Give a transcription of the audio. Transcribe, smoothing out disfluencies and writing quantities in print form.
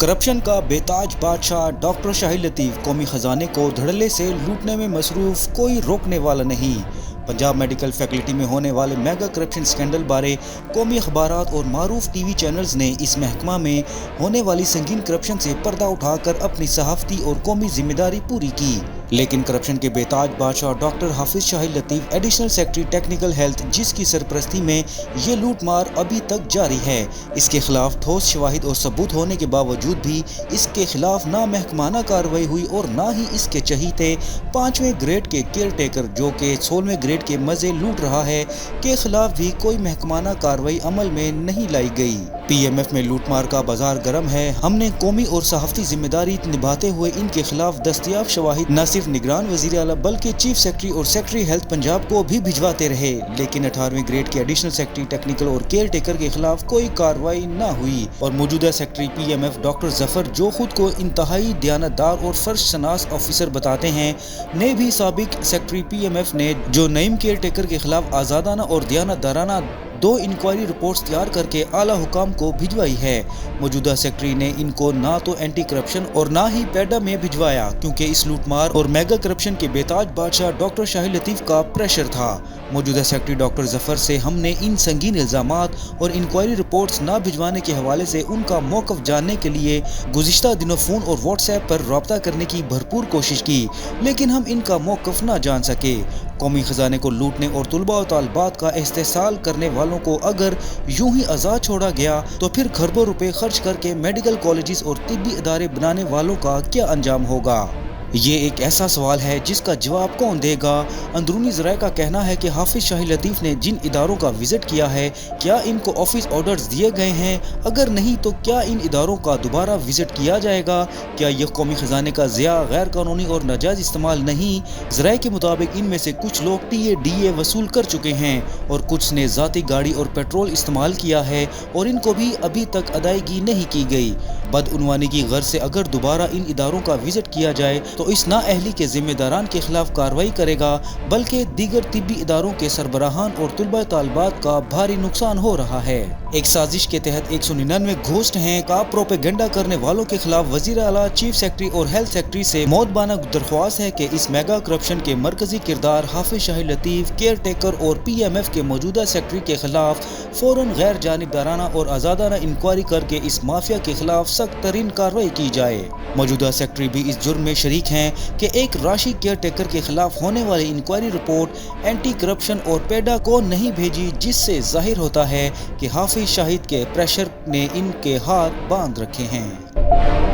Corruption کا बेताज बादशाह doctor Shahid लतीफ़ कौमी खजाने को धड़ल्ले से लूटने में मसरूफ़ कोई रोकने वाला नहीं। पंजाब मेडिकल फैकल्टी में होने वाले मेगा करप्शन स्कैंडल बारे कौमी अखबारात और मारूफ टीवी चैनल्स ने इस महकमा में होने वाली संगीन करप्शन से पर्दा उठाकर अपनी सहाफ़ती और कौमी जिम्मेदारी पूरी की। लेकिन करप्शन के बेताज बादशाह डॉक्टर हाफिज शाहिद लतीफ़ एडिशनल सेक्रेटरी टेक्निकल हेल्थ, जिसकी सरपरस्ती में ये लूटमार अभी तक जारी है, इसके खिलाफ ठोस शवाहिद और सबूत होने के बावजूद भी इसके खिलाफ ना महकमाना कार्रवाई हुई और ना ही इसके चहीते 5वें ग्रेड के केयर टेकर जो कि 16वें ग्रेड के मजे लूट रहा है के खिलाफ भी कोई महकमाना कार्रवाई अमल में नहीं लाई गई। PMF में लूटमार का बाजार गर्म है। हमने कौमी और सहाफ़ती जिम्मेदारी निभाते हुए इनके खिलाफ दस्तयाब शवाहिद न सिर्फ निगरान वज़ीर आला बल्कि चीफ सेक्रेटरी और सेक्रेटरी हेल्थ पंजाब को भी भिजवाते रहे, लेकिन 18वें ग्रेड के एडिशनल सेक्रेटरी टेक्निकल और केयर टेकर के खिलाफ कोई कार्रवाई न हुई और मौजूदा सेक्रेटरी PMF डॉक्टर जफर, जो खुद को इंतहाई दयानतदार और फर्ज शनास ऑफिसर बताते हैं, ने भी साबिक सेक्रेटरी PMF ने जो नईम केयर टेकर के खिलाफ आज़ादाना और दयानतदाराना 2 इंक्वायरी रिपोर्ट्स तैयार करके आला हुकाम को भिजवाई है। मौजूदा सेक्रेटरी ने इनको ना तो एंटी करप्शन और ना ही पैडा में भिजवाया, क्योंकि इस लूटमार और मेगा करप्शन के बेताज बादशाह डॉक्टर शाहिद लतीफ़ का प्रेशर था। मौजूदा सेक्रेटरी डॉक्टर जफर से हमने इन संगीन इल्ज़ामात और इंक्वायरी रिपोर्ट्स ना भिजवाने के हवाले से उनका मौक़िफ़ जानने के लिए गुज़िश्ता दिनों फ़ोन और व्हाट्सएप पर रब्ता करने की भरपूर कोशिश की, लेकिन हम इनका मौक़िफ़ ना जान सके। कौमी खजाने को लूटने और तुलबा और तालबात का इस्तेसाल करने वालों को अगर यूं ही आज़ाद छोड़ा गया तो फिर खरबों रुपए खर्च करके मेडिकल कॉलेजेस और तिब्बी इदारे बनाने वालों का क्या अंजाम होगा? ये एक ऐसा सवाल है जिसका जवाब कौन देगा। अंदरूनी ज़राए का कहना है कि हाफिज शाहिद लतीफ़ ने जिन इदारों का विज़िट किया है, क्या इनको ऑफिस ऑर्डर्स दिए गए हैं? अगर नहीं तो क्या इन इदारों का दोबारा विज़िट किया जाएगा? क्या यह कौमी ख़जाने का ज़िया गैर कानूनी और नाजायज़ इस्तेमाल नहीं? ज़राए के मुताबिक इनमें से कुछ लोग DA वसूल कर चुके हैं और कुछ ने ज़ाती गाड़ी और पेट्रोल इस्तेमाल किया है और इनको भी अभी तक अदायगी नहीं की गई। बदउनवानी की गर्ज से अगर दोबारा इन इदारों का विज़िट किया जाए तो इस नाअहली के जिम्मेदारान के खिलाफ कार्रवाई करेगा, बल्कि दीगर तिब्बी इदारों के सरबराहान और तुलबा तालबात का भारी नुकसान हो रहा है। एक साजिश के तहत 199 घोस्ट हैं का प्रोपेगेंडा करने वालों के खिलाफ वज़ीर आला, चीफ सेक्रेटरी और हेल्थ सेक्रेटरी से मौतबाना दरख्वास्त है कि इस मेगा करप्शन के मरकजी किरदार हाफिज शाहिद लतीफ़, केयर टेकर और PMF के मौजूदा सेक्रेटरी के खिलाफ फौरन गैर जानिबदाराना और आज़ादाना इंक्वायरी करके इस माफिया के खिलाफ सख्त तरीन कार्रवाई की जाए। मौजूदा सेक्रेटरी भी इस जुर्म में शरीक हैं कि एक राशि केयर टेकर के खिलाफ होने वाली इंक्वायरी रिपोर्ट एंटी करप्शन और पेडा को नहीं भेजी, जिससे जाहिर होता है कि हाफिज शाहिद के प्रेशर ने इनके हाथ बांध रखे हैं।